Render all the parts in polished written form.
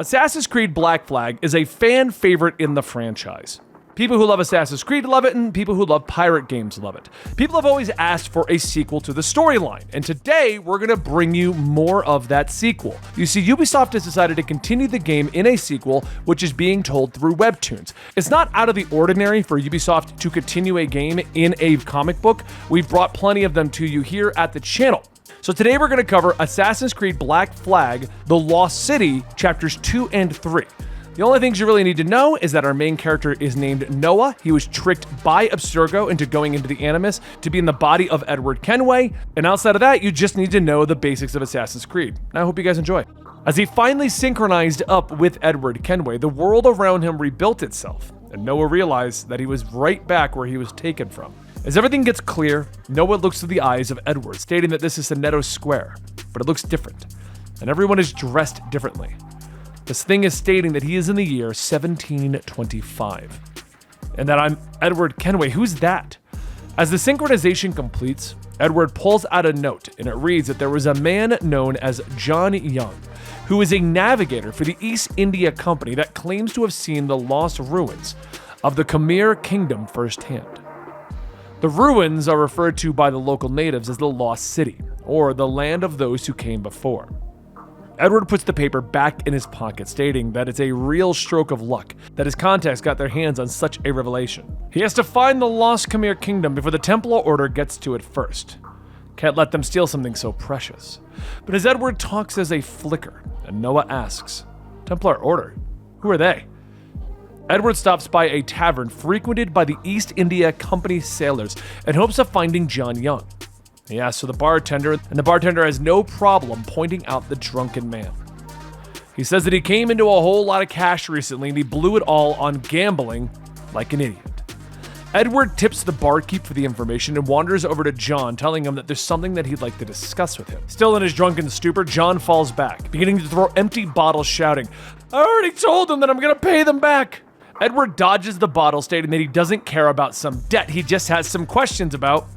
Assassin's Creed Black Flag is a fan favorite in the franchise. People who love Assassin's Creed love it, and people who love pirate games love it. People have always asked for a sequel to the storyline, and today we're going to bring you more of that sequel. You see, Ubisoft has decided to continue the game in a sequel, which is being told through Webtoons. It's not out of the ordinary for Ubisoft to continue a game in a comic book. We've brought plenty of them to you here at the channel. So today we're going to cover Assassin's Creed Black Flag, The Lost City, chapters 2 and 3. The only things you really need to know is that our main character is named Noah. He was tricked by Abstergo into going into the Animus to be in the body of Edward Kenway. And outside of that, you just need to know the basics of Assassin's Creed. I hope you guys enjoy. As he finally synchronized up with Edward Kenway, the world around him rebuilt itself, and Noah realized that he was right back where he was taken from. As everything gets clear, Noah looks through the eyes of Edward, stating that this is Sinetto Square, but it looks different, and everyone is dressed differently. This thing is stating that he is in the year 1725. And that I'm Edward Kenway. Who's that? As the synchronization completes, Edward pulls out a note, and it reads that there was a man known as John Young, who is a navigator for the East India Company that claims to have seen the lost ruins of the Khmer Kingdom firsthand. The ruins are referred to by the local natives as the Lost City, or the land of those who came before. Edward puts the paper back in his pocket, stating that it's a real stroke of luck that his contacts got their hands on such a revelation. He has to find the lost Khmer Kingdom before the Templar Order gets to it first. Can't let them steal something so precious. But as Edward talks, as a flicker, and Noah asks, Templar Order? Who are they? Edward stops by a tavern frequented by the East India Company sailors in hopes of finding John Young. He asks for the bartender, and the bartender has no problem pointing out the drunken man. He says that he came into a whole lot of cash recently and he blew it all on gambling like an idiot. Edward tips the barkeep for the information and wanders over to John, telling him that there's something that he'd like to discuss with him. Still in his drunken stupor, John falls back, beginning to throw empty bottles, shouting, I already told them that I'm going to pay them back. Edward dodges the bottle, stating that he doesn't care about some debt, he just has some questions about.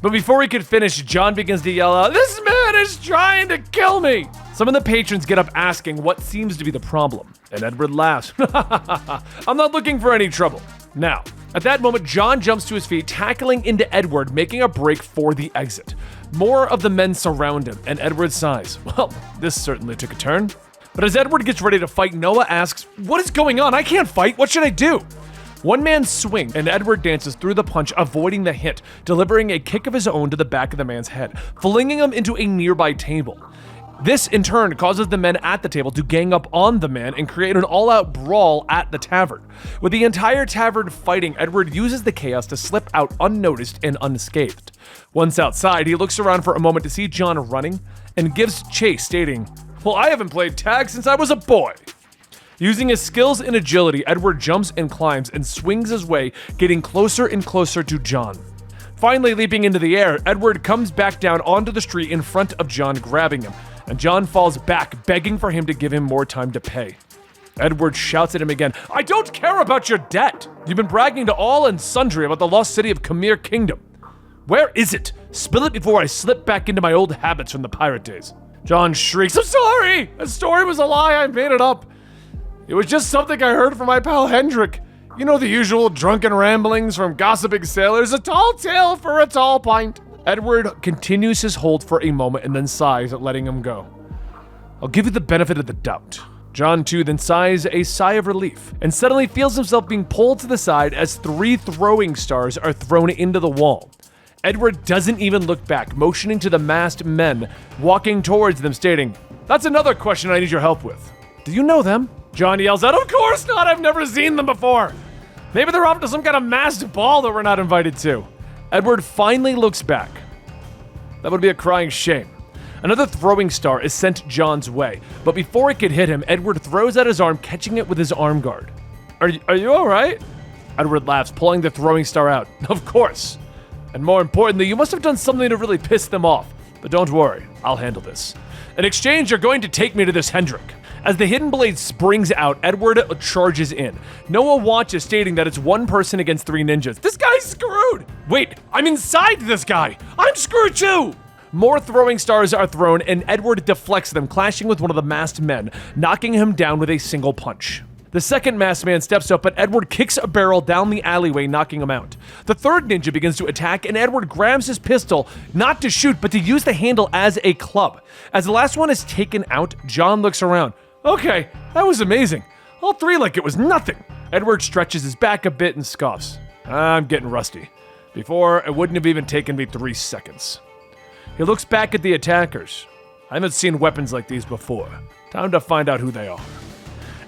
But before he could finish, John begins to yell out, This man is trying to kill me! Some of the patrons get up asking what seems to be the problem, and Edward laughs. I'm not looking for any trouble. Now, at that moment, John jumps to his feet, tackling into Edward, making a break for the exit. More of the men surround him, and Edward sighs. Well, this certainly took a turn. But as Edward gets ready to fight, Noah asks, What is going on? I can't fight. What should I do? One man swings, and Edward dances through the punch, avoiding the hit, delivering a kick of his own to the back of the man's head, flinging him into a nearby table. This, in turn, causes the men at the table to gang up on the man and create an all-out brawl at the tavern. With the entire tavern fighting, Edward uses the chaos to slip out unnoticed and unscathed. Once outside, he looks around for a moment to see John running and gives chase, stating, Well, I haven't played tag since I was a boy. Using his skills and agility, Edward jumps and climbs and swings his way, getting closer and closer to John. Finally leaping into the air, Edward comes back down onto the street in front of John, grabbing him, and John falls back, begging for him to give him more time to pay. Edward shouts at him again, I don't care about your debt! You've been bragging to all and sundry about the lost city of Khmer Kingdom. Where is it? Spill it before I slip back into my old habits from the pirate days. John shrieks, I'm sorry! That story was a lie, I made it up. It was just something I heard from my pal Hendrik. You know, the usual drunken ramblings from gossiping sailors, a tall tale for a tall pint. Edward continues his hold for a moment and then sighs at letting him go. I'll give you the benefit of the doubt. John, too, then sighs a sigh of relief and suddenly feels himself being pulled to the side as 3 throwing stars are thrown into the wall. Edward doesn't even look back, motioning to the masked men walking towards them, stating, That's another question I need your help with. Do you know them? John yells out, Of course not! I've never seen them before! Maybe they're off to some kind of masked ball that we're not invited to. Edward finally looks back. That would be a crying shame. Another throwing star is sent John's way, but before it could hit him, Edward throws out his arm, catching it with his arm guard. Are you alright? Edward laughs, pulling the throwing star out. Of course. And more importantly, you must have done something to really piss them off. But don't worry, I'll handle this. In exchange, you're going to take me to this Hendrik. As the hidden blade springs out, Edward charges in. Noah watches, stating that it's one person against 3 ninjas. This guy's screwed! Wait, I'm inside this guy! I'm screwed too! More throwing stars are thrown, and Edward deflects them, clashing with one of the masked men, knocking him down with a single punch. The second masked man steps up, but Edward kicks a barrel down the alleyway, knocking him out. The third ninja begins to attack, and Edward grabs his pistol, not to shoot, but to use the handle as a club. As the last one is taken out, John looks around. Okay, that was amazing. All three like it was nothing. Edward stretches his back a bit and scoffs. I'm getting rusty. Before, it wouldn't have even taken me 3 seconds. He looks back at the attackers. I haven't seen weapons like these before. Time to find out who they are.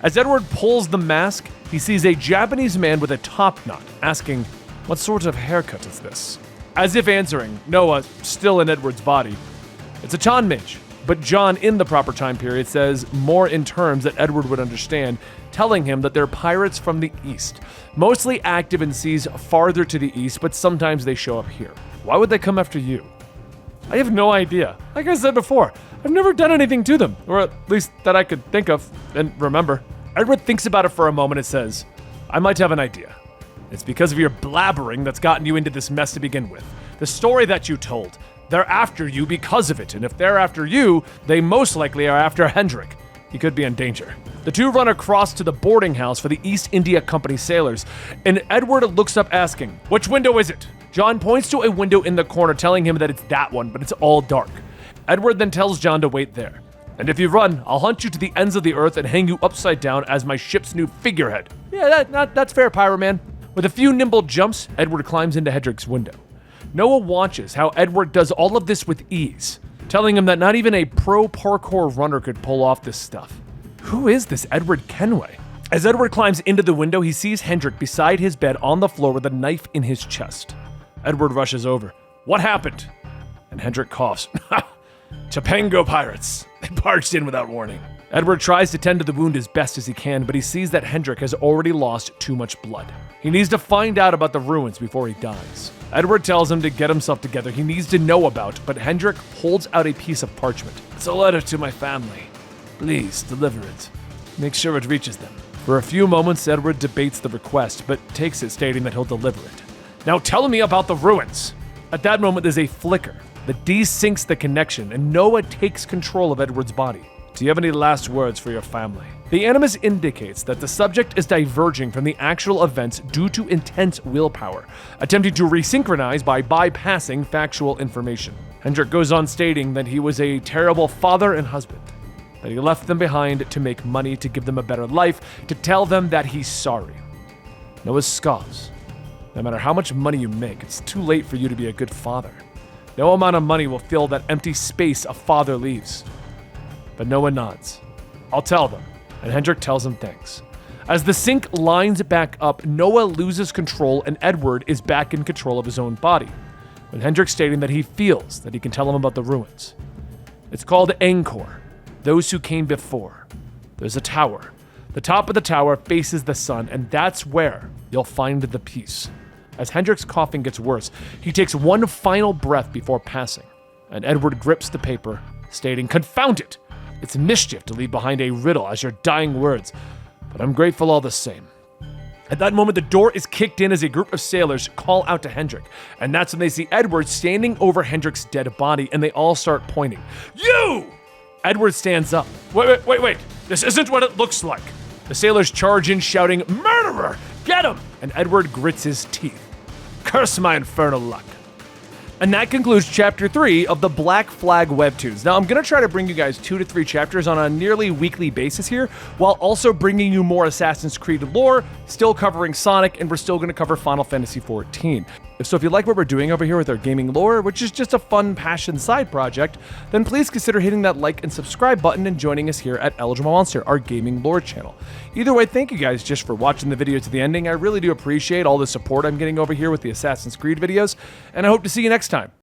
As Edward pulls the mask, he sees a Japanese man with a top knot, asking, "What sort of haircut is this?" As if answering, Noah, still in Edward's body. It's a Chanmage, but John, in the proper time period, says more in terms that Edward would understand, telling him that they're pirates from the east, mostly active in seas farther to the east, but sometimes they show up here. Why would they come after you? I have no idea. Like I said before, I've never done anything to them, or at least that I could think of and remember. Edward thinks about it for a moment and says, I might have an idea. It's because of your blabbering that's gotten you into this mess to begin with. The story that you told. They're after you because of it, and if they're after you, they most likely are after Hendrik. He could be in danger. The two run across to the boarding house for the East India Company sailors, and Edward looks up asking, which window is it? John points to a window in the corner, telling him that it's that one, but it's all dark. Edward then tells John to wait there. And if you run, I'll hunt you to the ends of the earth and hang you upside down as my ship's new figurehead. Yeah, that's fair, Pyro Man. With a few nimble jumps, Edward climbs into Hendrik's window. Noah watches how Edward does all of this with ease, telling him that not even a pro parkour runner could pull off this stuff. Who is this Edward Kenway? As Edward climbs into the window, he sees Hendrik beside his bed on the floor with a knife in his chest. Edward rushes over. What happened? And Hendrik coughs. Topango pirates. They barged in without warning. Edward tries to tend to the wound as best as he can, but he sees that Hendrik has already lost too much blood. He needs to find out about the ruins before he dies. Edward tells him to get himself together. He needs to know about, but Hendrik holds out a piece of parchment. It's a letter to my family. Please deliver it. Make sure it reaches them. For a few moments, Edward debates the request, but takes it, stating that he'll deliver it. Now tell me about the ruins. At that moment, there's a flicker that desyncs the connection, and Noah takes control of Edward's body. Do you have any last words for your family? The Animus indicates that the subject is diverging from the actual events due to intense willpower, attempting to resynchronize by bypassing factual information. Hendrik goes on stating that he was a terrible father and husband, that he left them behind to make money, to give them a better life, to tell them that he's sorry. Noah scoffs. No matter how much money you make, it's too late for you to be a good father. No amount of money will fill that empty space a father leaves. But Noah nods. I'll tell them, and Hendrik tells him thanks. As the sync lines back up, Noah loses control and Edward is back in control of his own body, with Hendrik stating that he feels that he can tell him about the ruins. It's called Angkor, those who came before. There's a tower. The top of the tower faces the sun, and that's where you'll find the peace. As Hendrik's coughing gets worse, he takes one final breath before passing, and Edward grips the paper, stating, Confound it! It's mischief to leave behind a riddle as your dying words, but I'm grateful all the same. At that moment, the door is kicked in as a group of sailors call out to Hendrik, and that's when they see Edward standing over Hendrik's dead body, and they all start pointing. You! Edward stands up. Wait. This isn't what it looks like. The sailors charge in, shouting, Murderer! Get him! And Edward grits his teeth. Curse my infernal luck. And that concludes Chapter 3 of the Black Flag Webtoons. Now, I'm going to try to bring you guys 2 to 3 chapters on a nearly weekly basis here, while also bringing you more Assassin's Creed lore, still covering Sonic, and we're still going to cover Final Fantasy XIV. So if you like what we're doing over here with our gaming lore, which is just a fun passion side project, then please consider hitting that like and subscribe button and joining us here at Eligible Monster, our gaming lore channel. Either way, thank you guys just for watching the video to the ending. I really do appreciate all the support I'm getting over here with the Assassin's Creed videos, and I hope to see you next time.